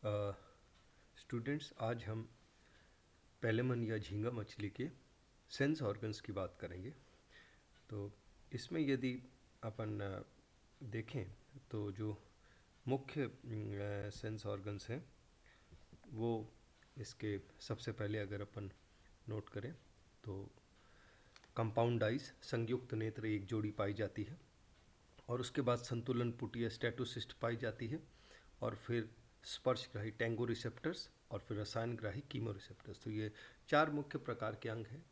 Students, आज हम पैलेमन या झींगा मछली के सेंस ऑर्गन्स की बात करेंगे। तो इसमें यदि अपन देखें तो जो मुख्य सेंस ऑर्गन्स हैं वो इसके सबसे पहले अगर अपन नोट करें तो कंपाउंड आइज, संयुक्त नेत्र एक जोड़ी पाई जाती है, और उसके बाद संतुलन पुटी या स्टेटोसिस्ट पाई जाती है, और फिर स्पर्शग्राही टेंगो रिसेप्टर्स, और फिर रसायनग्राही कीमो रिसेप्टर्स। तो ये चार मुख्य प्रकार के अंग हैं,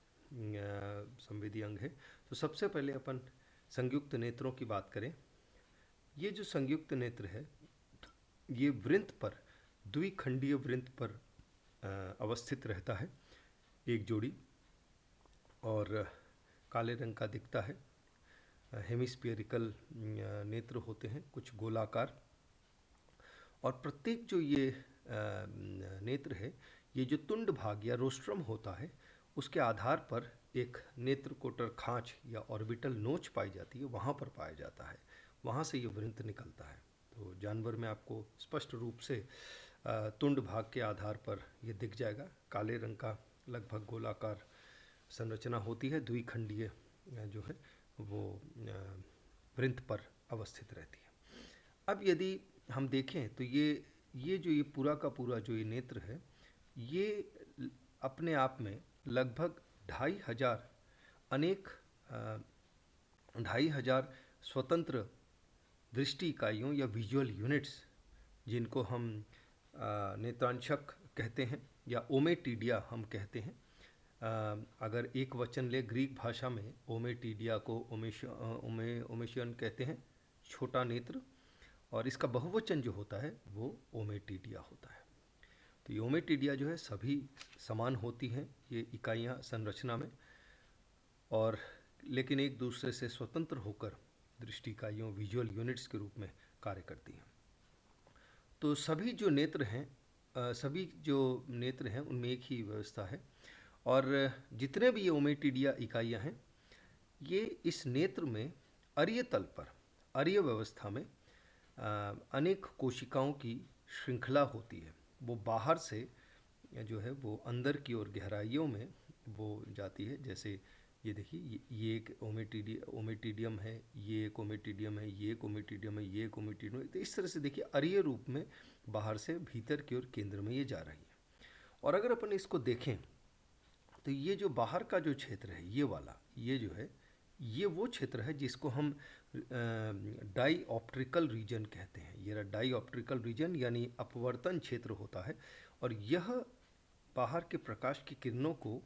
संवेदी अंग है। तो सबसे पहले अपन संयुक्त नेत्रों की बात करें। ये जो संयुक्त नेत्र है ये वृंत पर, द्विखंडीय वृंत पर अवस्थित रहता है, एक जोड़ी, और काले रंग का दिखता है। हेमिस्फेरिकल नेत्र होते हैं, कुछ गोलाकार, और प्रत्येक जो ये नेत्र है, ये जो तुंड भाग या रोस्ट्रम होता है उसके आधार पर एक नेत्र कोटर खांच या ऑर्बिटल नोच पाई जाती है, वहाँ पर पाया जाता है, वहाँ से ये वृंत निकलता है। तो जानवर में आपको स्पष्ट रूप से तुंड भाग के आधार पर ये दिख जाएगा। काले रंग का लगभग गोलाकार संरचना होती है, द्विखंडीय जो है वो वृंत पर अवस्थित रहती है। अब यदि हम देखें तो ये पूरा का पूरा जो ये नेत्र है, ये अपने आप में लगभग 2500 अनेक 2500 स्वतंत्र दृष्टि इकाइयों या विजुअल यूनिट्स, जिनको हम नेत्रांशक कहते हैं या ओमेटीडिया हम कहते हैं। अगर एक वचन ले, ग्रीक भाषा में ओमेटीडिया को ओमेशियन कहते हैं, छोटा नेत्र, और इसका बहुवचन जो होता है वो ओमेटीडिया होता है। तो ये ओमेटीडिया जो है सभी समान होती हैं ये इकाइयाँ संरचना में, और लेकिन एक दूसरे से स्वतंत्र होकर दृष्टि इकाइयों, विजुअल यूनिट्स के रूप में कार्य करती हैं। तो सभी जो नेत्र हैं उनमें एक ही व्यवस्था है, और जितने भी ये ओमेटीडिया इकाइयाँ हैं ये इस नेत्र में अरीय तल पर, अरीय व्यवस्था में अनेक कोशिकाओं की श्रृंखला होती है। वो बाहर से जो है वो अंदर की ओर गहराइयों में वो जाती है। जैसे ये देखिए, ये एक ओमेटीडियम है, ये एक ओमेटीडियम है, ये एक ओमेटीडियम है, ये एक ओमेटीडियम है। तो इस तरह से देखिए अरीय रूप में बाहर से भीतर की ओर केंद्र में ये जा रही है। और अगर अपन इसको देखें तो ये जो बाहर का जो क्षेत्र है, ये वाला, ये जो है, ये वो क्षेत्र है जिसको हम डाईऑप्ट्रिकल रीजन कहते हैं। ये डाईऑप्ट्रिकल रीजन यानी अपवर्तन क्षेत्र होता है, और यह बाहर के प्रकाश की किरणों को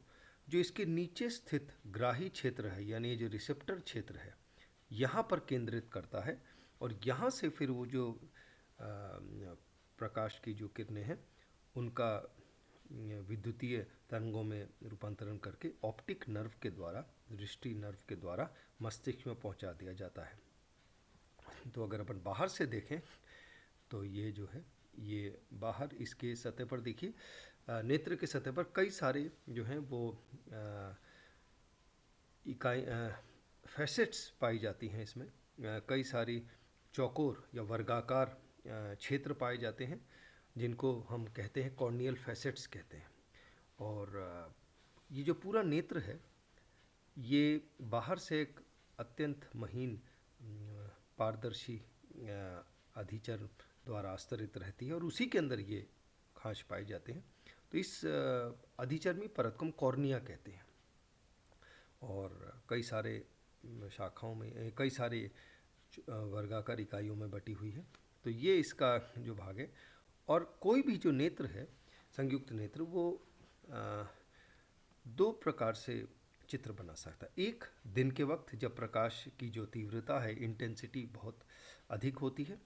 जो इसके नीचे स्थित ग्राही क्षेत्र है, यानी ये जो रिसेप्टर क्षेत्र है, यहाँ पर केंद्रित करता है, और यहाँ से फिर वो जो प्रकाश की जो किरणें हैं उनका विद्युतीय तरंगों में रूपांतरण करके ऑप्टिक नर्व के द्वारा, दृष्टि नर्व के द्वारा मस्तिष्क में पहुंचा दिया जाता है। तो अगर अपन बाहर से देखें तो ये जो है, ये बाहर इसके सतह पर देखिए, नेत्र के सतह पर कई सारे जो हैं वो इकाई फैसेट्स पाई जाती हैं। इसमें कई सारी चौकोर या वर्गाकार क्षेत्र पाए जाते हैं, जिनको हम कहते हैं कॉर्नियल फैसेट्स कहते हैं। और ये जो पूरा नेत्र है ये बाहर से एक अत्यंत महीन पारदर्शी अधिचर्म द्वारा आस्तरित रहती है, और उसी के अंदर ये खांच पाए जाते हैं। तो इस अधिचर्मी परत को हम कॉर्निया कहते हैं, और कई सारे शाखाओं में, कई सारे वर्गाकार इकाइयों में बटी हुई है। तो ये इसका जो भाग है। और कोई भी जो नेत्र है, संयुक्त नेत्र, वो दो प्रकार से चित्र बना सकता है। एक, दिन के वक्त जब प्रकाश की जो तीव्रता है, इंटेंसिटी बहुत अधिक होती है,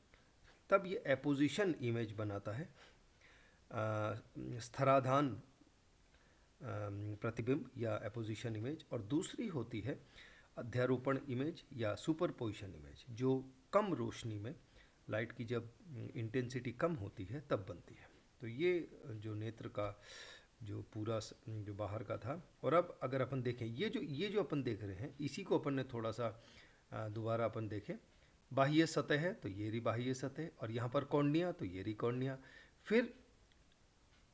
तब ये एपोजिशन इमेज बनाता है, स्थराधान प्रतिबिंब या एपोजिशन इमेज। और दूसरी होती है अध्यारोपण इमेज या सुपरपोजिशन इमेज, जो कम रोशनी में, लाइट की जब इंटेंसिटी कम होती है तब बनती है। तो ये जो नेत्र का जो पूरा जो बाहर का था। और अब अगर अपन देखें, ये जो अपन देख रहे हैं, इसी को अपन ने थोड़ा सा दोबारा अपन देखें। बाह्य सतह है तो ये रही बाह्य सतह, और यहाँ पर कॉर्निया तो ये रही कॉर्निया। फिर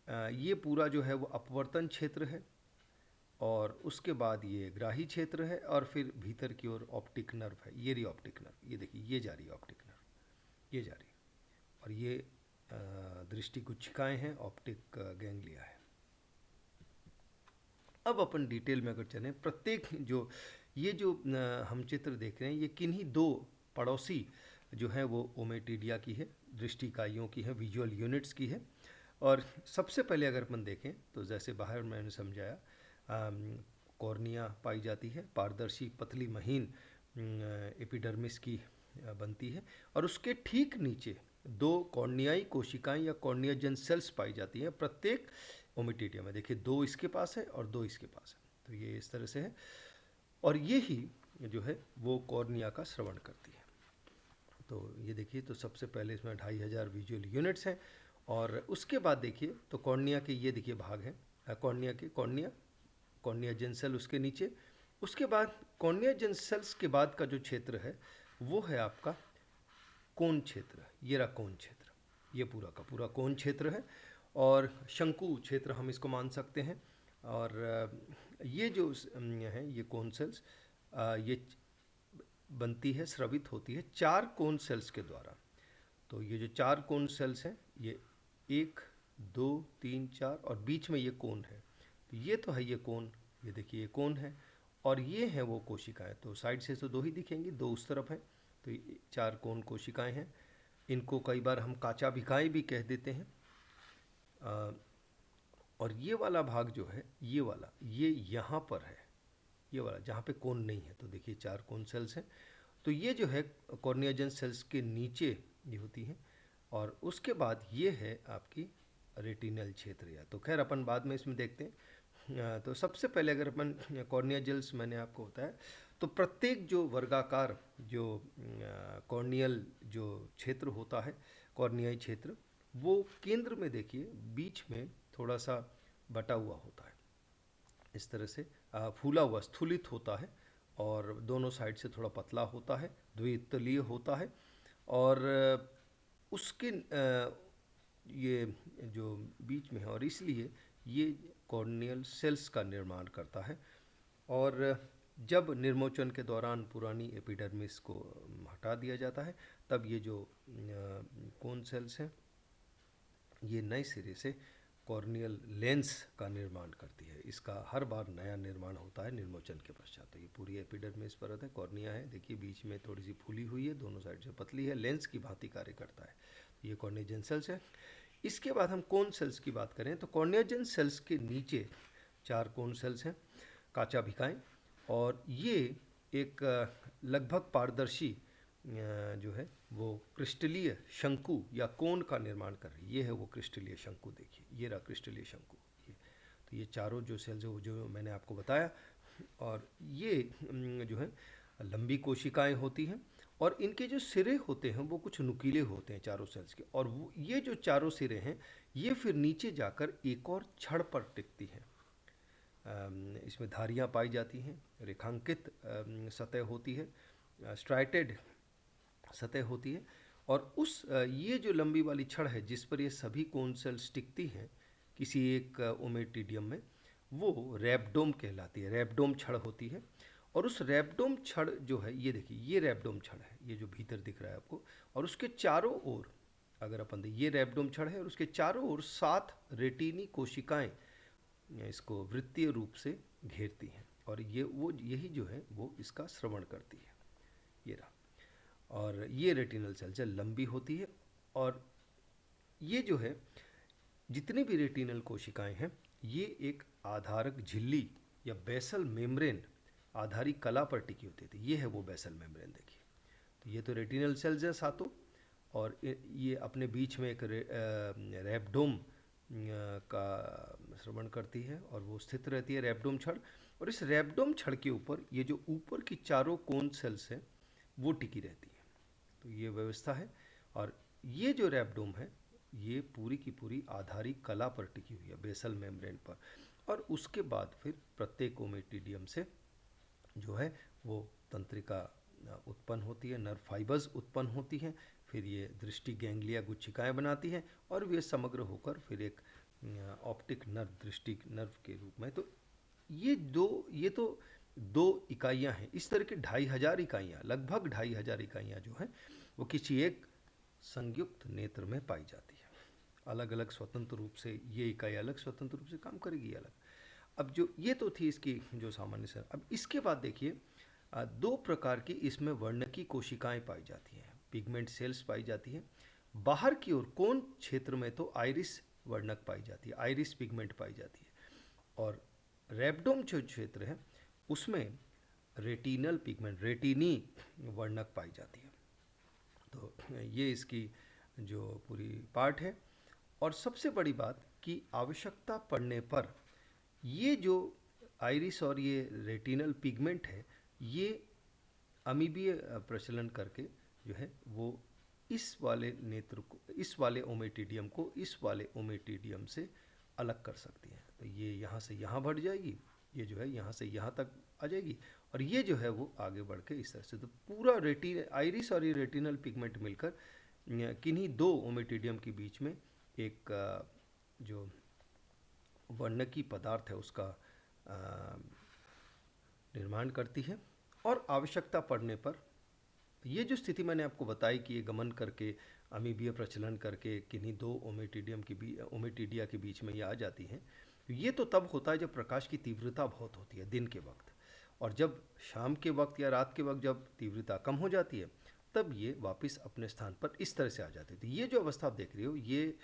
ये पूरा जो है वो अपवर्तन क्षेत्र है, और उसके बाद ये ग्राही क्षेत्र है, और फिर भीतर की ओर ऑप्टिक नर्व है। ये रही ऑप्टिक नर्व, ये देखिए ये जा रही है ऑप्टिक नर्व, ये जा रही है, और ये दृष्टि गुच्छिकाएँ हैं, ऑप्टिक गैंग्लिया है। अब अपन डिटेल में अगर चलें, प्रत्येक जो ये जो हम चित्र देख रहे हैं, ये किन्हीं दो पड़ोसी जो हैं वो ओमेटिडिया की है, दृष्टि इकाइयों की है, विजुअल यूनिट्स की है। और सबसे पहले अगर अपन देखें तो जैसे बाहर मैंने समझाया, कॉर्निया पाई जाती है, पारदर्शी पतली महीन एपिडर्मिस की बनती है, और उसके ठीक नीचे दो कॉर्नियाई कोशिकाएं या कॉर्नियाजन सेल्स पाई जाती हैं प्रत्येक ओमिटिडिया में। देखिए दो इसके पास है और दो इसके पास है, तो ये इस तरह से है, और ये ही जो है वो कॉर्निया का श्रवण करती है। तो ये देखिए, तो सबसे पहले इसमें 2500 विजुअल यूनिट्स हैं, और उसके बाद देखिए तो कॉर्निया के ये देखिए भाग हैं, कॉर्निया के कॉर्नियाजन सेल उसके नीचे। उसके बाद कॉर्नियाजन सेल्स के बाद का जो क्षेत्र है वो है आपका कोन क्षेत्र। ये रहा कोन क्षेत्र, ये पूरा का पूरा कोन क्षेत्र है, और शंकु क्षेत्र हम इसको मान सकते हैं। और ये जो है ये कोन सेल्स, ये बनती है, स्रवित होती है 4 कोन सेल्स के द्वारा। तो ये जो 4 कोन सेल्स हैं, ये 1 2 3 4, और बीच में ये कोन है। तो ये तो है ये कोन, ये देखिए ये कोन है, और ये हैं वो कोशिकाएं। तो साइड से तो दो ही दिखेंगी, दो उस तरफ हैं, तो ये 4 कोन कोशिकाएं हैं। इनको कई बार हम काचाभिकाएं भी कह देते हैं। और ये वाला भाग जो है, ये वाला, ये यहाँ पर है, ये वाला जहाँ पे कोन नहीं है। तो देखिए 4 कोन सेल्स हैं। तो ये जो है कॉर्नियाजन सेल्स के नीचे ये होती हैं, और उसके बाद ये है आपकी रेटिनल क्षेत्र। या तो खैर अपन बाद में इसमें देखते हैं। तो सबसे पहले अगर अपन कॉर्निया जेल्स मैंने आपको बताया, तो प्रत्येक जो वर्गाकार जो कॉर्नियल जो क्षेत्र होता है, कॉर्नियाई क्षेत्र, वो केंद्र में देखिए बीच में थोड़ा सा बटा हुआ होता है, इस तरह से फूला हुआ स्थूलित होता है, और दोनों साइड से थोड़ा पतला होता है, द्वितलीय होता है, और उसके ये जो बीच में है, और इसलिए ये कॉर्नियल सेल्स का निर्माण करता है। और जब निर्मोचन के दौरान पुरानी एपिडर्मिस को हटा दिया जाता है, तब ये जो कोन सेल्स हैं ये नए सिरे से कॉर्नियल लेंस का निर्माण करती है। इसका हर बार नया निर्माण होता है निर्मोचन के पश्चात। तो ये पूरी एपिडर्मिस परत है, कॉर्निया है, देखिए बीच में थोड़ी सी फूली हुई है, दोनों साइड से पतली है, लेंस की भांति कार्य करता है। ये कॉर्नियाजन सेल्स है। इसके बाद हम कोन सेल्स की बात करें, तो कॉर्नियाजन सेल्स के नीचे 4 कोन सेल्स हैं, काचाभिकाएं, और ये एक लगभग पारदर्शी जो है वो क्रिस्टलीय शंकु या कोन का निर्माण कर रही है। ये है वो क्रिस्टलीय शंकु, देखिए ये रहा क्रिस्टलीय शंकु। ये तो ये चारों जो सेल्स है जो मैंने आपको बताया, और ये जो है लंबी कोशिकाएं होती हैं, और इनके जो सिरे होते हैं वो कुछ नुकीले होते हैं चारों सेल्स के, और वो ये जो चारों सिरे हैं ये फिर नीचे जाकर एक और छड़ पर टिकती हैं। इसमें धारियाँ पाई जाती हैं, रेखांकित सतह होती है, स्ट्राइटेड सतह होती है, और उस ये जो लंबी वाली छड़ है जिस पर ये सभी कोन सेल्स टिकती हैं किसी एक ओमेटिडियम में, वो रैब्डोम कहलाती है, रैब्डोम छड़ होती है। और उस रैब्डोम छड़ जो है, ये देखिए ये रैब्डोम छड़ है, ये जो भीतर दिख रहा है आपको, और उसके चारों ओर अगर अपन दें, ये रैब्डोम छड़ है, और उसके चारों ओर 7 रेटिनी कोशिकाएं इसको वृत्तीय रूप से घेरती हैं, और ये वो यही जो है वो इसका श्रवण करती है। ये रहा, और ये रेटिनल सेल्स लंबी होती है, और ये जो है जितनी भी रेटिनल कोशिकाएं हैं ये एक आधारक झिल्ली या बेसल मेम्ब्रेन आधारी कला पर टिकी होती थी। ये है वो बेसल मेम्ब्रेन, देखिए। तो ये तो रेटिनल सेल्स हैं सातों, और ये अपने बीच में एक रैब्डोम का श्रवण करती है, और वो स्थित रहती है रैब्डोम छड़, और इस रैब्डोम छड़ के ऊपर ये जो ऊपर की चारों कोन सेल्स हैं वो टिकी रहती है। तो ये व्यवस्था है, और ये जो रैब्डोम है ये पूरी की पूरी आधारी कला पर टिकी हुई है, बेसल मेम्ब्रेन पर। और उसके बाद फिर प्रत्येक ओमेटिडियम से जो है वो तंत्रिका उत्पन्न होती है, नर्व फाइबर्स उत्पन्न होती हैं, फिर ये दृष्टि गैंग्लिया गुच्छिकाएं बनाती हैं, और वे समग्र होकर फिर एक ऑप्टिक नर्व, दृष्टि नर्व के रूप में। तो ये तो दो इकाइयां हैं। इस तरह के 2500 इकाइयां, लगभग 2500 इकाइयां जो हैं वो किसी एक संयुक्त नेत्र में पाई जाती है। अलग अलग स्वतंत्र रूप से ये इकाई अलग स्वतंत्र रूप से काम करेगी अलग। अब जो ये तो थी इसकी जो सामान्य से, अब इसके बाद देखिए दो प्रकार की इसमें वर्णकी कोशिकाएं पाई जाती हैं, पिगमेंट सेल्स पाई जाती हैं। बाहर की ओर कोन क्षेत्र में तो आइरिस वर्णक पाई जाती है, आइरिस पिगमेंट पाई जाती है। और रेबडोम जो क्षेत्र है उसमें रेटिनल पिगमेंट, रेटिनी वर्णक पाई जाती है। तो ये इसकी जो पूरी पार्ट है। और सबसे बड़ी बात कि आवश्यकता पड़ने पर ये जो आइरिस और ये रेटिनल पिगमेंट है ये अमीबीय प्रचलन करके जो है वो इस वाले नेत्र को, इस वाले ओमेटिडियम को इस वाले ओमेटिडियम से अलग कर सकती है। तो ये यहाँ से यहाँ बढ़ जाएगी, ये जो है यहाँ से यहाँ तक आ जाएगी, और ये जो है वो आगे बढ़ के इस तरह से। तो पूरा आइरिस और ये रेटिनल पिगमेंट मिलकर किन्हीं दो ओमेटिडियम के बीच में एक जो वर्णकी पदार्थ है उसका निर्माण करती है। और आवश्यकता पड़ने पर ये जो स्थिति मैंने आपको बताई कि ये गमन करके अमीबीय प्रचलन करके किन्हीं दो ओमेटिडिया के बीच में ये आ जाती हैं, ये तो तब होता है जब प्रकाश की तीव्रता बहुत होती है दिन के वक्त, और जब शाम के वक्त या रात के वक्त जब तीव्रता कम हो जाती है तब ये वापस अपने स्थान पर इस तरह से आ जाती थी। ये जो अवस्था आप देख रही हो ये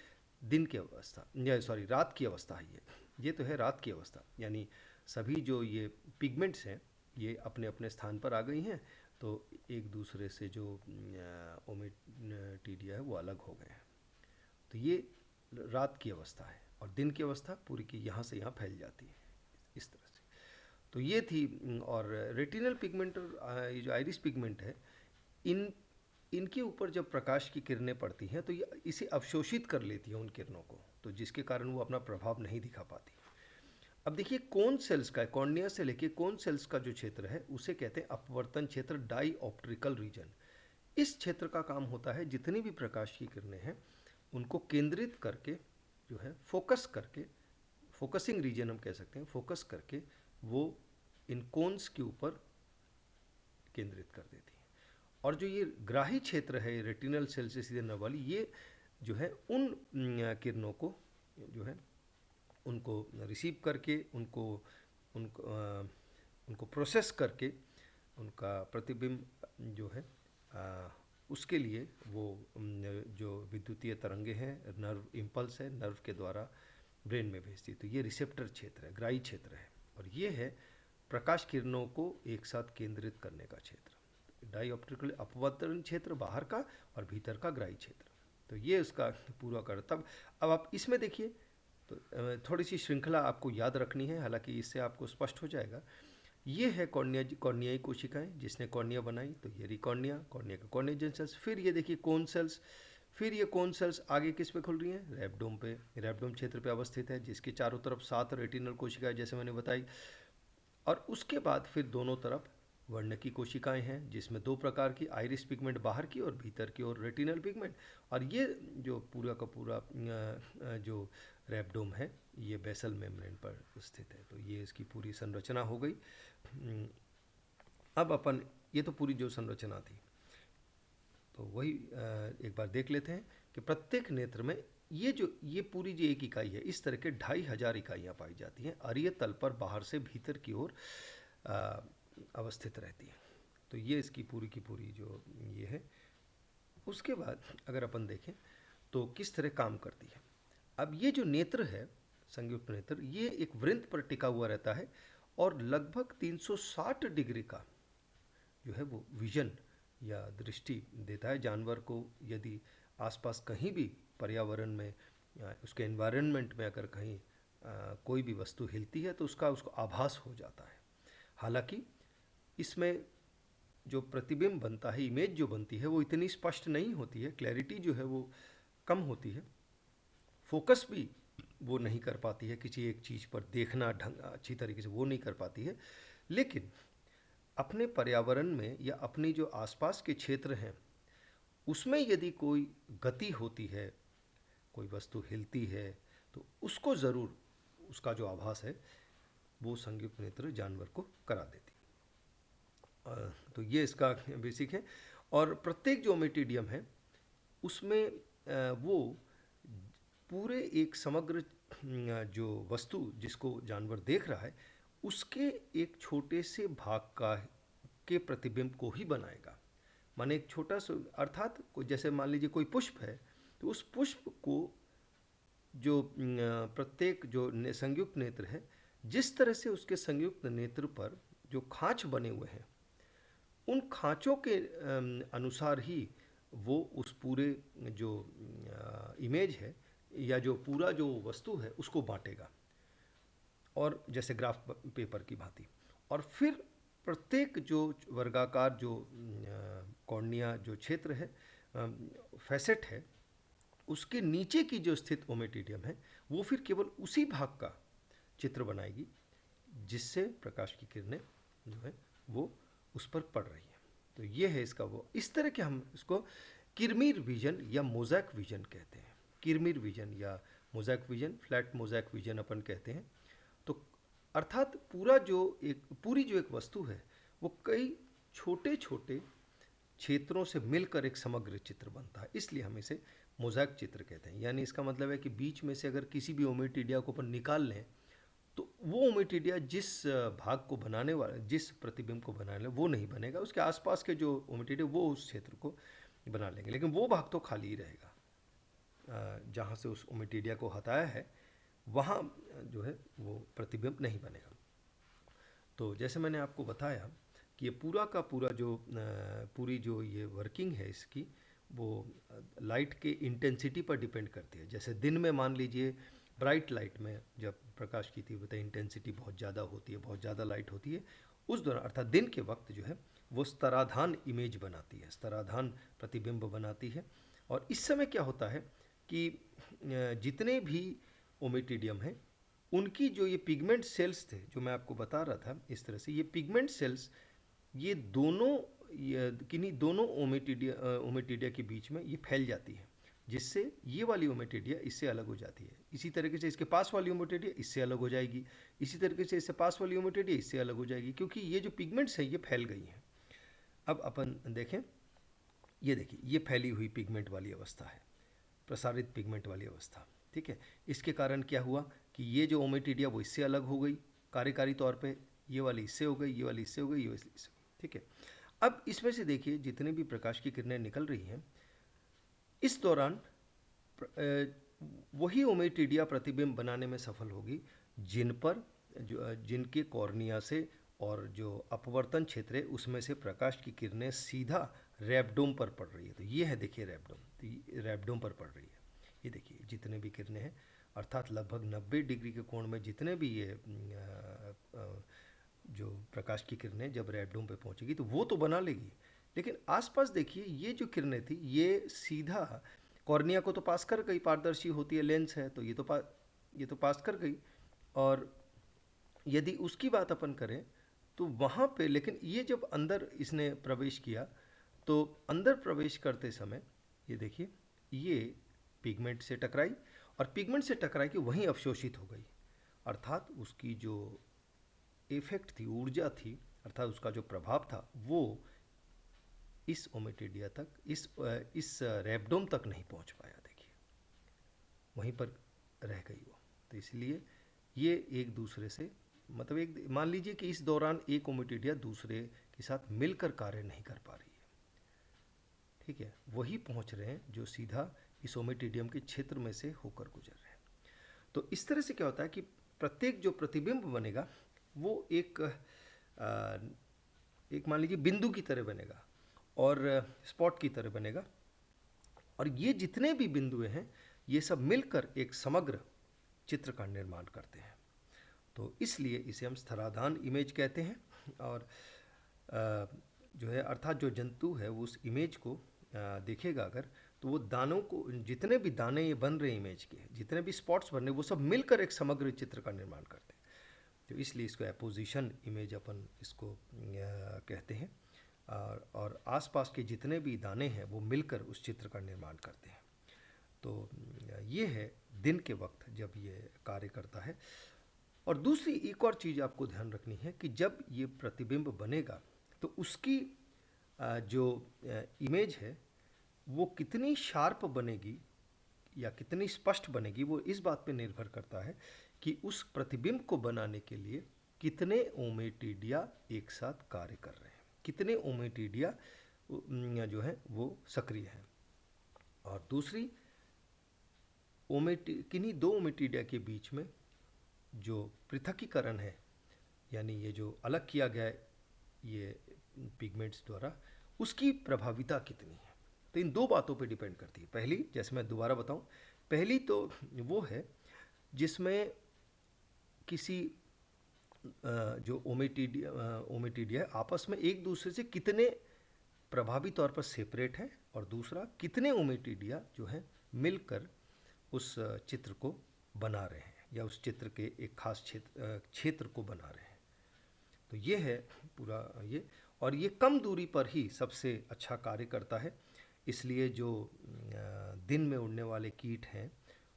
दिन की अवस्था, या सॉरी रात की अवस्था है। ये तो है रात की अवस्था, यानी सभी जो ये पिगमेंट्स हैं ये अपने अपने स्थान पर आ गई हैं, तो एक दूसरे से जो ओमेटिडिया है वो अलग हो गए हैं। तो ये रात की अवस्था है, और दिन की अवस्था पूरी की यहाँ से यहाँ फैल जाती है इस तरह से। तो ये थी। और रेटिनल पिगमेंट और ये जो आइरिस पिगमेंट है, इनके ऊपर जब प्रकाश की किरणें पड़ती हैं तो ये इसे अवशोषित कर लेती हैं उन किरणों को, तो जिसके कारण वो अपना प्रभाव नहीं दिखा पाती। अब देखिए कोन सेल्स का, कॉर्निया से लेके कोन सेल्स का जो क्षेत्र है उसे कहते हैं अपवर्तन क्षेत्र, डाईऑप्ट्रिकल रीजन। इस क्षेत्र का काम होता है जितनी भी प्रकाश की किरणें हैं उनको केंद्रित करके जो है फोकस करके, फोकसिंग रीजन हम कह सकते हैं, फोकस करके वो इन कोन्स के ऊपर केंद्रित कर देती है। और जो ये ग्राही क्षेत्र है रेटिनल सेल से सीधे नर वाली, ये जो है उन किरणों को जो है उनको रिसीव करके उनको उनको उनको प्रोसेस करके उनका प्रतिबिंब जो है उसके लिए वो जो विद्युतीय तरंगे हैं, नर्व इम्पल्स है, नर्व के द्वारा ब्रेन में भेजती है। तो ये रिसेप्टर क्षेत्र है, ग्राही क्षेत्र है, और ये है प्रकाश किरणों को एक साथ केंद्रित करने का क्षेत्र। डाईऑप्ट्रिकल अपवर्तन क्षेत्र बाहर का और भीतर का ग्राही क्षेत्र। तो ये उसका पूरा कर। तब अब आप इसमें देखिए, तो थोड़ी सी श्रृंखला आपको याद रखनी है, हालांकि इससे आपको स्पष्ट हो जाएगा। ये है कॉर्नियाई कोशिकाएं जिसने कॉर्निया बनाई, तो ये रिकॉर्निया, कॉर्निया का कॉर्नियन सेल्स। फिर ये देखिए कोन सेल्स, फिर ये कोन सेल्स आगे किस पे खुल रही हैं, रेबडोम पे, रेबडोम क्षेत्र पे अवस्थित है, जिसके चारों तरफ 7 रेटिनल कोशिकाएं जैसे मैंने बताई। और उसके बाद फिर दोनों तरफ वर्णकी कोशिकाएं हैं जिसमें दो प्रकार की, आइरिस पिगमेंट बाहर की और भीतर की ओर रेटिनल पिगमेंट। और ये जो पूरा का पूरा जो रेबडोम है ये बेसल मेम्ब्रेन पर स्थित है। तो ये इसकी पूरी संरचना हो गई। अब अपन ये तो पूरी जो संरचना थी तो वही एक बार देख लेते हैं कि प्रत्येक नेत्र में ये पूरी जो एक इकाई है, इस तरह के 2500 इकाइयाँ पाई जाती हैं, अरीय तल पर बाहर से भीतर की ओर अवस्थित रहती है। तो ये इसकी पूरी की पूरी जो ये है। उसके बाद अगर अपन देखें तो किस तरह काम करती है। अब ये जो नेत्र है, संयुक्त नेत्र, ये एक वृत्त पर टिका हुआ रहता है और लगभग 360 डिग्री का जो है वो विजन या दृष्टि देता है जानवर को। यदि आसपास कहीं भी पर्यावरण में उसके एनवायरनमेंट में अगर कहीं कोई भी वस्तु हिलती है तो उसको आभास हो जाता है। हालांकि इसमें जो प्रतिबिंब बनता है, इमेज जो बनती है वो इतनी स्पष्ट नहीं होती है, क्लैरिटी जो है वो कम होती है, फोकस भी वो नहीं कर पाती है, किसी एक चीज़ पर देखना ढंग अच्छी तरीके से वो नहीं कर पाती है। लेकिन अपने पर्यावरण में या अपनी जो आसपास के क्षेत्र हैं उसमें यदि कोई गति होती है, कोई वस्तु हिलती है, तो उसको ज़रूर उसका जो आभास है वो संयुक्त नेत्र जानवर को करा देती है। तो ये इसका बेसिक है। और प्रत्येक जो ओमेटिडियम है उसमें वो पूरे एक समग्र जो वस्तु जिसको जानवर देख रहा है उसके एक छोटे से भाग का के प्रतिबिंब को ही बनाएगा। माने एक छोटा सा, अर्थात जैसे मान लीजिए कोई पुष्प है तो उस पुष्प को जो प्रत्येक जो संयुक्त नेत्र है, जिस तरह से उसके संयुक्त नेत्र पर जो खांच बने हुए हैं उन खांचों के अनुसार ही वो उस पूरे जो इमेज है या जो पूरा जो वस्तु है उसको बांटेगा, और जैसे ग्राफ पेपर की भांति। और फिर प्रत्येक जो वर्गाकार जो कॉर्निया जो क्षेत्र है, फैसेट है, उसके नीचे की जो स्थित ओमेटिडियम है वो फिर केवल उसी भाग का चित्र बनाएगी जिससे प्रकाश की किरणें जो है वो उस पर पड़ रही हैं। तो ये है इसका वो, इस तरह के हम इसको किरमीर विजन या मोज़ैक विजन कहते हैं। किरमीर विजन या mosaic vision, flat mosaic vision अपन कहते हैं। तो अर्थात पूरी जो एक वस्तु है वो कई छोटे छोटे क्षेत्रों से मिलकर एक समग्र चित्र बनता है, इसलिए हम इसे मोज़ैक चित्र कहते हैं। यानी इसका मतलब है कि बीच में से अगर किसी भी ओमेटिडिया को अपन निकाल लें तो वो ओमेटिडिया जिस भाग को बनाने वाला, जिस प्रतिबिंब को बनाने वाला वो नहीं बनेगा, उसके आसपास के जो ओमेटिडिया वो उस क्षेत्र को बना लेंगे, लेकिन वो भाग तो खाली ही रहेगा। जहाँ से उस ओमेटिडिया को हटाया है वहाँ जो है वो प्रतिबिंब नहीं बनेगा। तो जैसे मैंने आपको बताया कि ये पूरा का पूरा जो पूरी जो ये वर्किंग है इसकी, वो लाइट के इंटेंसिटी पर डिपेंड करती है। जैसे दिन में मान लीजिए ब्राइट लाइट में जब प्रकाश की तीव्रता इंटेंसिटी बहुत ज़्यादा होती है, बहुत ज़्यादा लाइट होती है, उस दौरान अर्थात दिन के वक्त जो है वो स्तराधान इमेज बनाती है, स्तराधान प्रतिबिंब बनाती है। और इस समय क्या होता है कि जितने भी ओमेटिडियम हैं उनकी जो ये पिगमेंट सेल्स थे जो मैं आपको बता रहा था, इस तरह से ये पिगमेंट सेल्स ये दोनों किन्हीं दोनों ओमेटिडिया के बीच में ये फैल जाती है, जिससे ये वाली ओमेटिडिया इससे अलग हो जाती है। इसी तरीके से इसके पास वाली ओमेटिडिया इससे अलग हो जाएगी, इसी तरीके से इससे पास वाली ओमेटिडिया इससे अलग हो जाएगी, क्योंकि ये जो पिगमेंट्स हैं ये फैल गई हैं। अब अपन देखें, ये देखिए ये फैली हुई पिगमेंट वाली अवस्था है, प्रसारित पिगमेंट वाली अवस्था, ठीक है। इसके कारण क्या हुआ कि ये जो ओमेटिडिया वो इससे अलग हो गई कार्यकारी तौर पे, ये वाली इससे हो गई, ये वाली इससे हो गई, ये वाली इससे हो गई, ठीक है। अब इसमें से देखिए जितने भी प्रकाश की किरणें निकल रही हैं इस दौरान वही ओमेटिडिया प्रतिबिंब बनाने में सफल होगी जिन पर जिनके कॉर्निया से और जो अपवर्तन क्षेत्र है उसमें से प्रकाश की किरणें सीधा रैब्डोम पर पड़ रही है। तो ये है देखिए रैब्डोम, तो ये रैब्डोम पर पड़ रही है। ये देखिए जितने भी किरणें हैं, अर्थात लगभग 90 डिग्री के कोण में जितने भी ये जो प्रकाश की किरणें जब रैब्डोम पे पहुंचेगी तो वो तो बना लेगी, लेकिन आसपास देखिए ये जो किरणें थी ये सीधा कॉर्निया को तो पास कर गई, पारदर्शी होती है, लेंस है, तो ये तो पास कर गई। और यदि उसकी बात अपन करें तो वहाँ पे, लेकिन ये जब अंदर इसने प्रवेश किया तो अंदर प्रवेश करते समय ये देखिए ये पिगमेंट से टकराई और पिगमेंट से टकराई के वहीं अवशोषित हो गई, अर्थात उसकी जो इफेक्ट थी, ऊर्जा थी, अर्थात उसका जो प्रभाव था वो इस ओमेटिडिया तक, इस रैब्डोम तक नहीं पहुंच पाया। देखिए वहीं पर रह गई वो। तो इसलिए ये एक दूसरे से, मतलब एक मान लीजिए कि इस दौरान एक ओमेटिडिया दूसरे के साथ मिलकर कार्य नहीं कर पा रही है, ठीक है। वही पहुंच रहे हैं जो सीधा इस ओमेटिडियम के क्षेत्र में से होकर गुजर रहे हैं। तो इस तरह से क्या होता है कि प्रत्येक जो प्रतिबिंब बनेगा वो एक मान लीजिए बिंदु की तरह बनेगा और स्पॉट की तरह बनेगा, और ये जितने भी बिंदु हैं ये सब मिलकर एक समग्र चित्र का निर्माण करते हैं। तो इसलिए इसे हम स्तराधान इमेज कहते हैं। और जो है अर्थात जो जंतु है वो उस इमेज को देखेगा अगर, तो वो दानों को, जितने भी दाने ये बन रहे इमेज के, जितने भी स्पॉट्स बन रहे वो सब मिलकर एक समग्र चित्र का निर्माण करते हैं। तो इसलिए इसको एपोजिशन इमेज अपन इसको कहते हैं। और आसपास के जितने भी दाने हैं वो मिलकर उस चित्र का निर्माण करते हैं। तो ये है दिन के वक्त जब ये कार्य करता है। और दूसरी एक और चीज़ आपको ध्यान रखनी है कि जब ये प्रतिबिंब बनेगा तो उसकी जो इमेज है वो कितनी शार्प बनेगी या कितनी स्पष्ट बनेगी, वो इस बात पे निर्भर करता है कि उस प्रतिबिंब को बनाने के लिए कितने ओमेटिडिया एक साथ कार्य कर रहे हैं, कितने ओमेटिडिया जो है वो सक्रिय हैं। और दूसरी किन्हीं दो ओमेटिडिया के बीच में जो पृथकीकरण है, यानी ये जो अलग किया गया है ये पिगमेंट्स द्वारा, उसकी प्रभाविता कितनी है। तो इन दो बातों पे डिपेंड करती है। पहली, जैसे मैं दोबारा बताऊं, पहली तो वो है जिसमें किसी जो ओमेटिडिया है आपस में एक दूसरे से कितने प्रभावी तौर पर सेपरेट हैं, और दूसरा कितने ओमेटिडिया जो है मिलकर उस चित्र को बना रहे हैं या उस चित्र के एक खास क्षेत्र को बना रहे हैं। तो ये है पूरा ये, और ये कम दूरी पर ही सबसे अच्छा कार्य करता है। इसलिए जो दिन में उड़ने वाले कीट हैं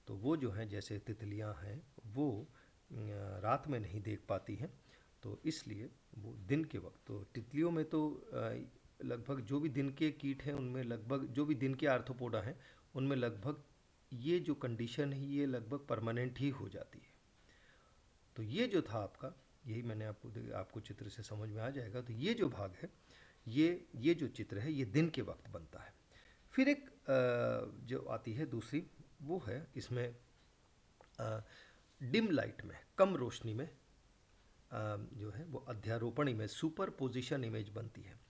तो वो जो हैं, जैसे तितलियां हैं, वो रात में नहीं देख पाती हैं, तो इसलिए वो दिन के वक्त, तो तितलियों में तो लगभग जो भी दिन के कीट हैं उनमें लगभग, जो भी दिन के आर्थ्रोपोडा हैं उनमें लगभग ये जो कंडीशन है ये लगभग परमानेंट ही हो जाती है। तो ये जो था आपका, यही मैंने आपको चित्र से समझ में आ जाएगा। तो ये जो भाग है, ये जो चित्र है ये दिन के वक्त बनता है। फिर एक जो आती है दूसरी, वो है इसमें डिम लाइट में, कम रोशनी में जो है वो अध्यारोपण इमेज, सुपर पोजिशन इमेज बनती है।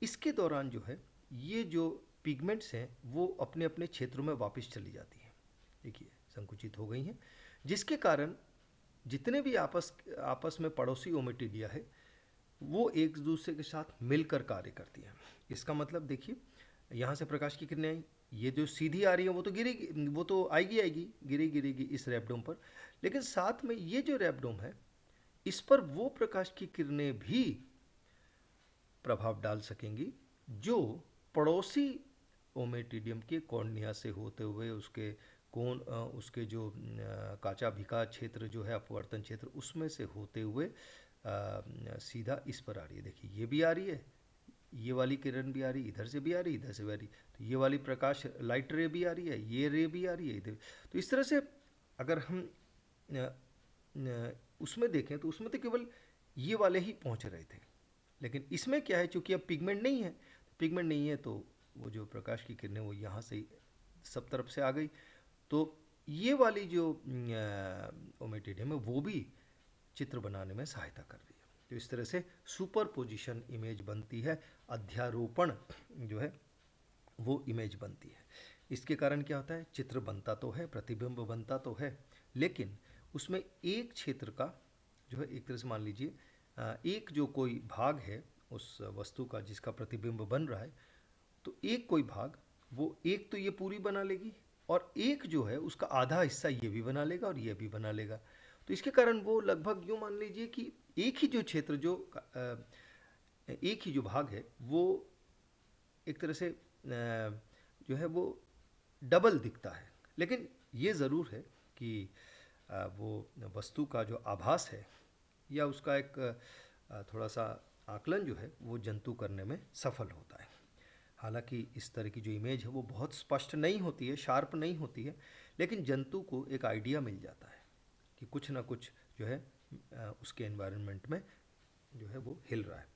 इसके दौरान जो है ये जो पिगमेंट्स हैं वो अपने अपने क्षेत्रों में वापस चली जाती हैं, देखिए संकुचित हो गई हैं, जिसके कारण जितने भी आपस में पड़ोसी ओमेटिडिया है वो एक दूसरे के साथ मिलकर कार्य करती हैं। इसका मतलब देखिए, यहाँ से प्रकाश की किरणें आई, ये जो सीधी आ रही है वो तो गिरेगी, वो तो आएगी गिरेगी इस रैबडोम पर, लेकिन साथ में ये जो रैबडोम है इस पर वो प्रकाश की किरणें भी प्रभाव डाल सकेंगी जो पड़ोसी ओमेटिडियम के कॉर्निया से होते हुए उसके उसके जो काचा भिका क्षेत्र जो है, अपवर्तन क्षेत्र, उसमें से होते हुए सीधा इस पर आ रही है। देखिए ये भी आ रही है, ये वाली किरण भी आ रही है, इधर से भी आ रही है, इधर से भी आ रही है, तो ये वाली प्रकाश लाइट रे भी आ रही है, ये रे भी आ रही है इधर। तो इस तरह से अगर हम उसमें देखें तो उसमें तो केवल ये वाले ही पहुंच रहे थे, लेकिन इसमें क्या है, चूंकि अब पिगमेंट नहीं है तो वो जो प्रकाश की किरणें वो यहाँ से सब तरफ से आ गई, तो ये वाली जो ओमेटिडियम है वो भी चित्र बनाने में सहायता कर रही है। तो इस तरह से सुपर पोजिशन इमेज बनती है, अध्यारोपण जो है वो इमेज बनती है। इसके कारण क्या होता है, चित्र बनता तो है, प्रतिबिंब बनता तो है, लेकिन उसमें एक क्षेत्र का जो है, एक तरह से मान लीजिए एक जो कोई भाग है उस वस्तु का जिसका प्रतिबिंब बन रहा है, तो एक कोई भाग, वो एक तो ये पूरी बना लेगी और एक जो है उसका आधा हिस्सा ये भी बना लेगा और ये भी बना लेगा। तो इसके कारण वो लगभग यूँ मान लीजिए कि एक ही जो क्षेत्र एक ही जो भाग है वो एक तरह से जो है वो डबल दिखता है। लेकिन ये ज़रूर है कि वो वस्तु का जो आभास है या उसका एक थोड़ा सा आकलन जो है वो जंतु करने में सफल होता है। हालांकि इस तरह की जो इमेज है वो बहुत स्पष्ट नहीं होती है, शार्प नहीं होती है, लेकिन जंतु को एक आइडिया मिल जाता है कि कुछ ना कुछ जो है उसके एनवायरनमेंट में जो है वो हिल रहा है।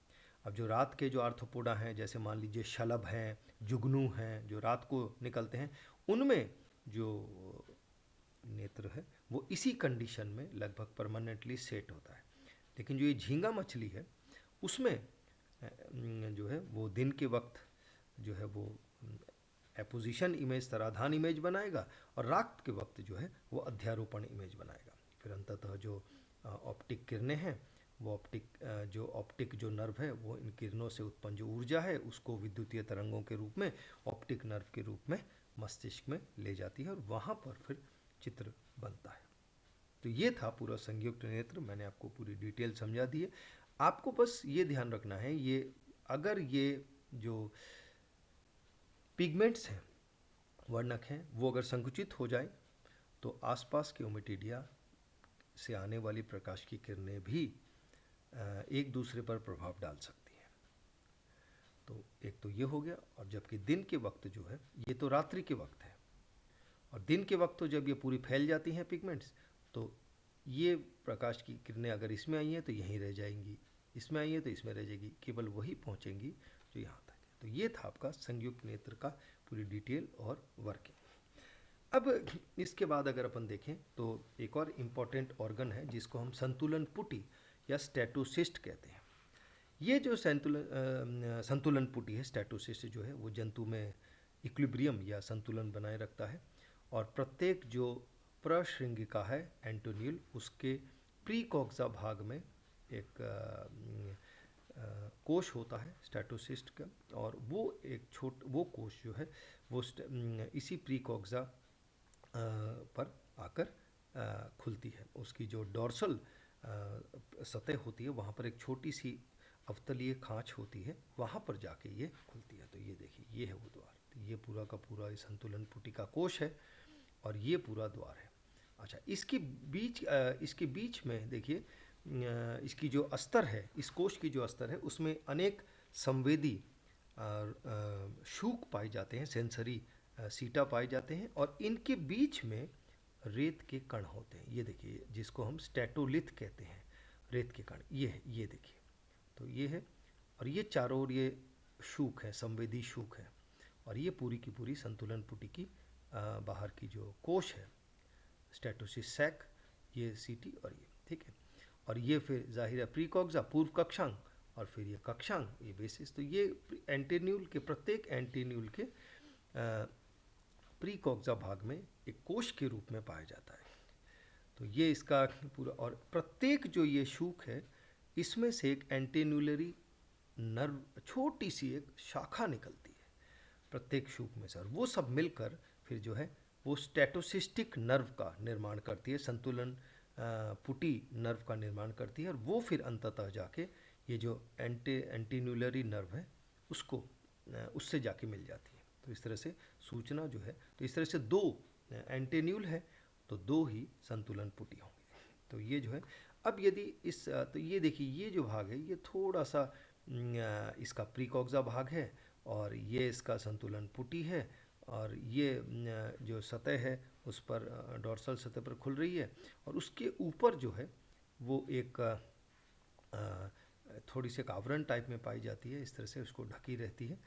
अब जो रात के जो आर्थ्रोपोडा हैं, जैसे मान लीजिए शलभ हैं, जुगनू हैं, जो रात को निकलते हैं, उनमें जो नेत्र है वो इसी कंडीशन में लगभग परमानेंटली सेट होता है। लेकिन जो ये झींगा मछली है उसमें जो है वो दिन के वक्त जो है वो एपोजिशन इमेज, तराधान इमेज बनाएगा, और रात के वक्त जो है वो अध्यारोपण इमेज बनाएगा। फिर अंततः जो ऑप्टिक किरणें हैं, वो ऑप्टिक जो नर्व है वो इन किरणों से उत्पन्न जो ऊर्जा है उसको विद्युतीय तरंगों के रूप में ऑप्टिक नर्व के रूप में मस्तिष्क में ले जाती है और वहाँ पर फिर चित्र बनता है। तो ये था पूरा संयुक्त नेत्र, मैंने आपको पूरी डिटेल समझा दी है। आपको बस ये ध्यान रखना है, ये अगर ये जो पिगमेंट्स हैं, वर्णक हैं, वो अगर संकुचित हो जाए तो आसपास के ओमेटिडिया से आने वाली प्रकाश की किरणें भी एक दूसरे पर प्रभाव डाल सकती हैं। तो एक तो ये हो गया, और जबकि दिन के वक्त जो है, ये तो रात्रि के वक्त है, और दिन के वक्त तो जब ये पूरी फैल जाती हैं पिगमेंट्स, तो ये प्रकाश की किरणें अगर इसमें आई हैं तो यहीं रह जाएंगी, इसमें आई हैं तो इसमें रह जाएगी, केवल वही पहुंचेंगी जो यहाँ तक है। तो ये था आपका संयुक्त नेत्र का पूरी डिटेल और वर्किंग। अब इसके बाद अगर अपन देखें तो एक और इम्पॉर्टेंट ऑर्गन है जिसको हम संतुलन पुटी या स्टैटोसिस्ट कहते हैं। ये जो संतुलन पुटी है, स्टैटोसिस्ट जो है, वो जंतु में इक्विलिब्रियम या संतुलन बनाए रखता है, और प्रत्येक जो प्रश्रृंगिका है एंटोनियल, उसके प्रीकॉक्सा भाग में एक कोश होता है स्टैटोसिस्ट का, और वो वो कोश जो है वो इसी प्रीकॉक्सा पर आकर खुलती है। उसकी जो डॉर्सल सतह होती है, वहाँ पर एक छोटी सी अवतलीय खांच होती है, वहाँ पर जाके ये खुलती है। तो ये देखिए, ये है वो द्वार। तो ये पूरा का पूरा इस संतुलन पुटी का कोश है, और ये पूरा द्वार है। अच्छा, इसके बीच में देखिए, इसकी जो अस्तर है, इस कोश की जो अस्तर है, उसमें अनेक संवेदी शूक पाए जाते हैं, सेंसरी सीटा पाए जाते हैं, और इनके बीच में रेत के कण होते हैं। ये देखिए, जिसको हम स्टैटोलिथ कहते हैं, रेत के कण, ये है, ये देखिए। तो ये है, और ये चारों ओर ये शूक है, संवेदी शूक है, और ये पूरी की पूरी संतुलन पुटी की बाहर की जो कोश है, स्टैटोसिस सैक, ये सीटी, और ये ठीक है। और ये फिर जाहिर है प्रीकॉक्सा, पूर्व कक्षांग, और फिर ये कक्षांग, ये बेसिस। तो ये एंटीन्यूल के, प्रत्येक एंटीन्यूल के प्रीकॉक्सा भाग में एक कोश के रूप में पाया जाता है। तो ये इसका पूरा, और प्रत्येक जो ये शूक है, इसमें से एक एंटीन्यूलरी नर्व, छोटी सी एक शाखा निकलती है प्रत्येक शूक में से, और वो सब मिलकर फिर जो है वो स्टैटोसिस्टिक नर्व का निर्माण करती है, संतुलन पुटी नर्व का निर्माण करती है, और वो फिर अंततः जाके ये जो एंटीन्यूलरी नर्व है उसको उससे जाके मिल जाती है। तो इस तरह से सूचना जो है, तो इस तरह से दो एंटीन्यूल है तो दो ही संतुलन पुटी होंगे। तो ये जो है, अब यदि इस तो ये देखिए, ये जो भाग है ये थोड़ा सा इसका प्रीकॉक्सा भाग है, और ये इसका संतुलन पुटी है, और ये जो सतह है उस पर डॉर्सल सतह पर खुल रही है, और उसके ऊपर जो है वो एक थोड़ी सी आवरण टाइप में पाई जाती है, इस तरह से उसको ढकी रहती है।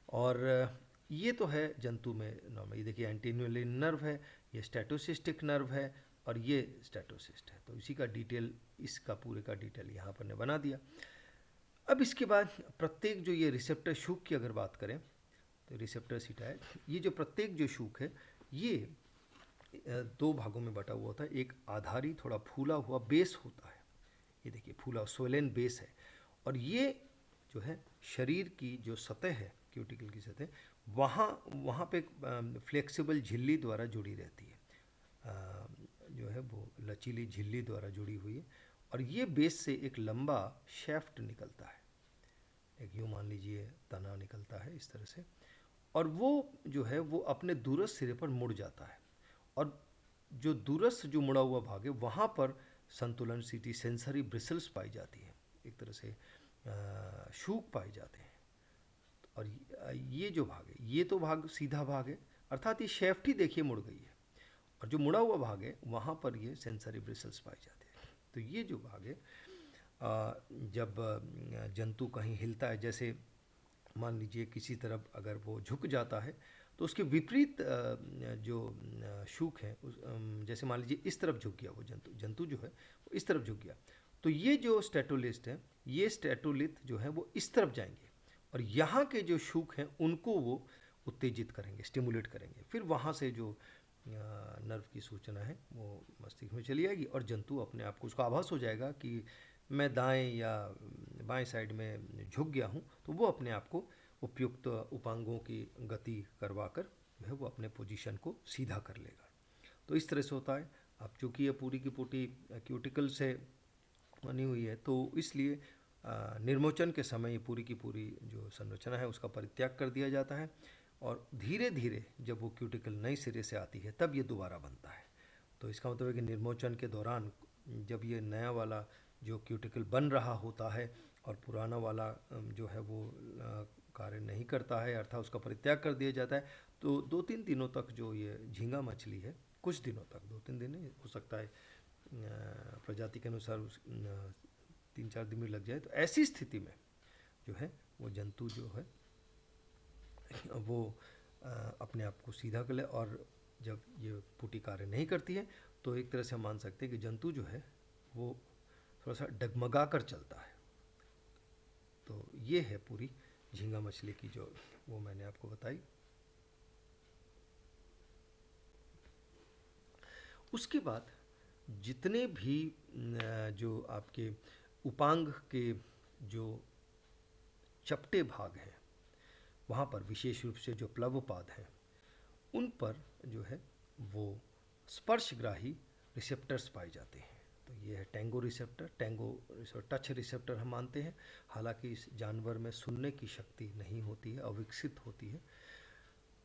और ये तो है जंतु में नॉर्मल। ये देखिए, एंटीन्यूलरी नर्व है, ये स्टैटोसिस्टिक नर्व है, और ये स्टैटोसिस्ट है। तो इसी का डिटेल, इसका पूरे का डिटेल यहाँ पर ने बना दिया। अब इसके बाद प्रत्येक जो ये रिसेप्टर शूक की अगर बात करें, तो रिसेप्टर सीटा है, ये जो प्रत्येक जो शूक है, ये दो भागों में बटा हुआ होता है। एक आधारी थोड़ा फूला हुआ बेस होता है, ये देखिए फूला सोलेन बेस है, और ये जो है शरीर की जो सतह है, क्यूटिकल की सतह, वहाँ पे फ्लेक्सिबल झिल्ली द्वारा जुड़ी रहती है, जो है वो लचीली झिल्ली द्वारा जुड़ी हुई है, और ये बेस से एक लंबा शैफ्ट निकलता है, एक यूँ मान लीजिए तना निकलता है इस तरह से, और वो जो है वो अपने दूरस्थ सिरे पर मुड़ जाता है, और जो दूरस्थ जो मुड़ा हुआ भाग है वहाँ पर संतुलन सीटी सेंसरी ब्रिसल्स पाई जाती है, एक तरह से शूक पाए जाते हैं। और ये जो भाग है, ये तो भाग सीधा भाग है, अर्थात ये शेफ्ट ही देखिए मुड़ गई है, और जो मुड़ा हुआ भाग है वहाँ पर ये सेंसरी ब्रिसल्स पाए जाते हैं। तो ये जो भाग है, जब जंतु कहीं हिलता है, जैसे मान लीजिए किसी तरफ अगर वो झुक जाता है, तो उसके विपरीत जो शूक है, जैसे मान लीजिए इस तरफ झुक गया वो जंतु जो है वो इस तरफ झुक गया, तो ये जो स्टैटोलिस्ट है, ये स्टैटोलिथ जो है वो इस तरफ जाएंगे, और यहाँ के जो शूक हैं उनको वो उत्तेजित करेंगे, स्टिमुलेट करेंगे, फिर वहाँ से जो नर्व की सूचना है वो मस्तिष्क में चली आएगी, और जंतु अपने आप को, उसका आभास हो जाएगा कि मैं दाएं या बाएं साइड में झुक गया हूँ, तो वो अपने आप को उपयुक्त उपांगों की गति करवाकर जो है वो अपने पोजीशन को सीधा कर लेगा। तो इस तरह से होता है। अब चूँकि ये पूरी की पूरी क्यूटिकल से बनी हुई है, तो इसलिए निर्मोचन के समय ये पूरी की पूरी जो संरचना है उसका परित्याग कर दिया जाता है, और धीरे धीरे जब वो क्यूटिकल नए सिरे से आती है तब ये दोबारा बनता है, तो इसका मतलब है कि निर्मोचन के दौरान जब ये नया वाला जो क्यूटिकल बन रहा होता है और पुराना वाला जो है वो कार्य नहीं करता है, अर्थात उसका परित्याग कर दिया जाता है, तो 2-3 दिनों तक जो ये झींगा मछली है, कुछ दिनों तक, 2-3 दिन नहीं हो सकता है, प्रजाति के अनुसार 3-4 दिन भी लग जाए, तो ऐसी स्थिति में जो है वो जंतु जो है वो अपने आप को सीधा कर ले, और जब ये पुटी कार्य नहीं करती है तो एक तरह से हम मान सकते हैं कि जंतु जो है वो थोड़ा सा डगमगा कर चलता है। तो ये है पूरी झींगा मछली की जो वो मैंने आपको बताई। उसके बाद जितने भी जो आपके उपांग के जो चपटे भाग हैं वहाँ पर विशेष रूप से जो प्लवपाद हैं उन पर जो है वो स्पर्शग्राही रिसेप्टर्स पाए जाते हैं। तो ये है टेंगो रिसेप्टर, टच रिसेप्टर हम मानते हैं। हालांकि इस जानवर में सुनने की शक्ति नहीं होती है, अविकसित होती है,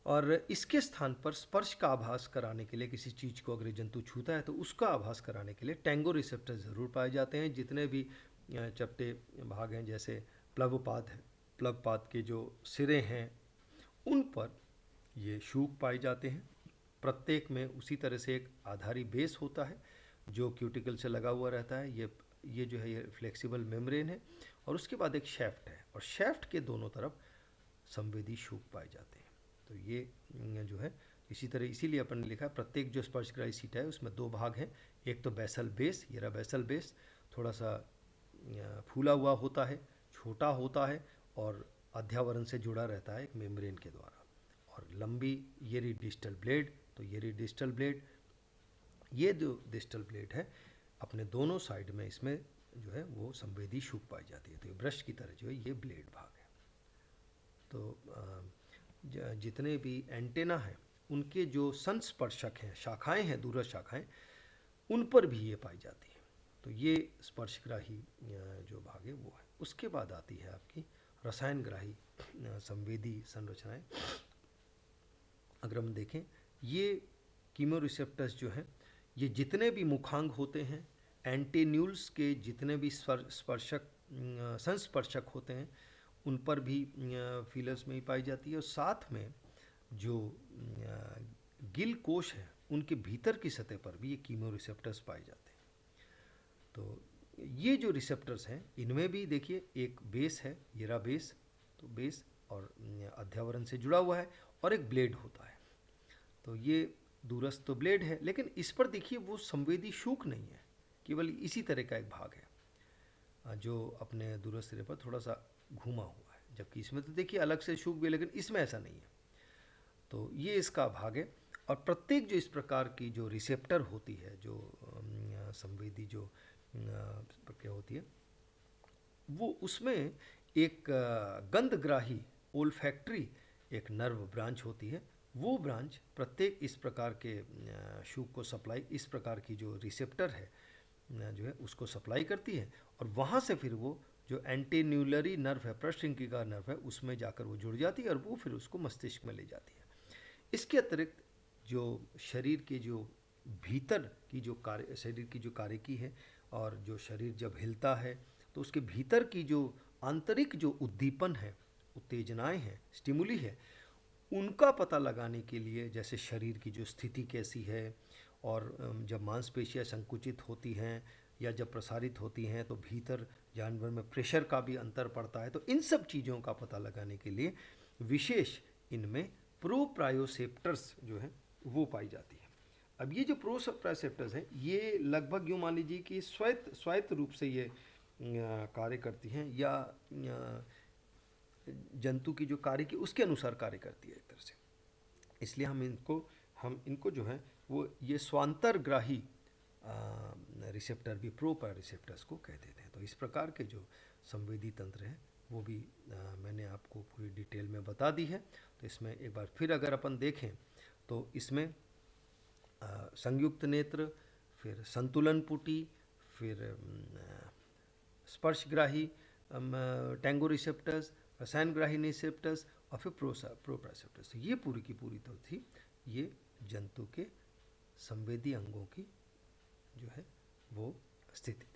और इसके स्थान पर स्पर्श का आभास कराने के लिए किसी चीज़ को अगर जंतु छूता है तो उसका आभास कराने के लिए टेंगो रिसेप्टर ज़रूर पाए जाते हैं। जितने भी चपटे भाग हैं, जैसे प्लवपाद है, प्लवपाद के जो सिरे हैं उन पर ये शूक पाए जाते हैं। प्रत्येक में उसी तरह से एक आधारी बेस होता है जो क्यूटिकल से लगा हुआ रहता है। ये जो है ये फ्लेक्सिबल मेम्ब्रेन है, और उसके बाद एक शैफ्ट है, और शैफ्ट के दोनों तरफ संवेदी शूक पाए जाते हैं। तो ये जो है इसी तरह, इसीलिए अपन ने लिखा है प्रत्येक जो स्पर्शग्राही सीट है उसमें 2 भाग हैं। एक तो बेसल बेस, ये रहा बेसल बेस, थोड़ा सा फूला हुआ होता है, छोटा होता है, और अध्यावरण से जुड़ा रहता है एक मेम्ब्रेन के द्वारा। और लंबी ये रही डिस्टल ब्लेड, तो ये रही डिस्टल ब्लेड। ये जो डिस्टल ब्लेड है अपने दोनों साइड में इसमें जो है वो संवेदी शूक पाई जाती है। तो ये ब्रश की तरह जो है ये ब्लेड भाग है। तो जितने भी एंटेना हैं उनके जो संस्पर्शक हैं, शाखाएं हैं, दूरस्थ शाखाएं, उन पर भी ये पाई जाती है। तो ये स्पर्शग्राही जो भाग है वो है। उसके बाद आती है आपकी रसायनग्राही संवेदी संरचनाएं। अगर हम देखें, ये कीमोरिसेप्टर्स जो हैं ये जितने भी मुखांग होते हैं, एंटीन्यूल्स के जितने भी स्पर्शक संस्पर्शक होते हैं उन पर भी फीलर्स में ही पाई जाती है। और साथ में जो गिल कोश है उनके भीतर की सतह पर भी ये कीमोरिसेप्टर्स पाए जाते हैं। तो ये जो रिसेप्टर्स हैं इनमें भी देखिए एक बेस है, ये रहा बेस, तो बेस और अध्यावरण से जुड़ा हुआ है, और एक ब्लेड होता है। तो ये दूरस्थ तो ब्लेड है, लेकिन इस पर देखिए वो संवेदी शूक नहीं है, केवल इसी तरह का एक भाग है जो अपने दूरस्थ सिरे पर थोड़ा सा घूमा हुआ है, जबकि इसमें तो देखिए अलग से शूक भी है, लेकिन इसमें ऐसा नहीं है। तो ये इसका भाग है। और प्रत्येक जो इस प्रकार की जो रिसेप्टर होती है, जो संवेदी जो प्रक्रिया होती है, वो उसमें एक गंधग्राही ओल्फैक्ट्री एक नर्व ब्रांच होती है। वो ब्रांच प्रत्येक इस प्रकार के शूक को सप्लाई, इस प्रकार की जो रिसेप्टर है जो है उसको सप्लाई करती है, और वहाँ से फिर वो जो एंटीन्यूलरी नर्व है, पृष्ठिंकिका नर्व है, उसमें जाकर वो जुड़ जाती है, और वो फिर उसको मस्तिष्क में ले जाती है। इसके अतिरिक्त जो शरीर के जो भीतर की जो कार्य, शरीर की जो कार्यकी है, और जो शरीर जब हिलता है तो उसके भीतर की जो आंतरिक जो उद्दीपन है, उत्तेजनाएं हैं, स्टिमुली है, उनका पता लगाने के लिए, जैसे शरीर की जो स्थिति कैसी है, और जब मांसपेशियां संकुचित होती हैं या जब प्रसारित होती हैं तो भीतर जानवर में प्रेशर का भी अंतर पड़ता है। तो इन सब चीज़ों का पता लगाने के लिए विशेष इनमें प्रोप्रायोसेप्टर्स जो है वो पाई जाती है। अब ये जो प्रोप्रायोसेप्टर्स हैं ये लगभग यूँ मान लीजिए कि स्वायत्त रूप से ये कार्य करती हैं, या जंतु की जो कार्य की उसके अनुसार कार्य करती है एक तरह से। इसलिए हम इनको जो है वो ये स्वांतरग्राही रिसेप्टर भी प्रोपर रिसेप्टर्स को कह देते हैं। तो इस प्रकार के जो संवेदी तंत्र हैं वो भी मैंने आपको पूरी डिटेल में बता दी है। तो इसमें एक बार फिर अगर अपन देखें तो इसमें संयुक्त नेत्र, फिर संतुलन पुटी, फिर स्पर्शग्राही टेंगो रिसेप्टर्स, रसायनग्राही रिसेप्टर्स, और फिर प्रोप्रायोसेप्टर्स। तो ये पूरी की पूरी तो थी ये जंतु के संवेदी अंगों की जो है वो स्थिति।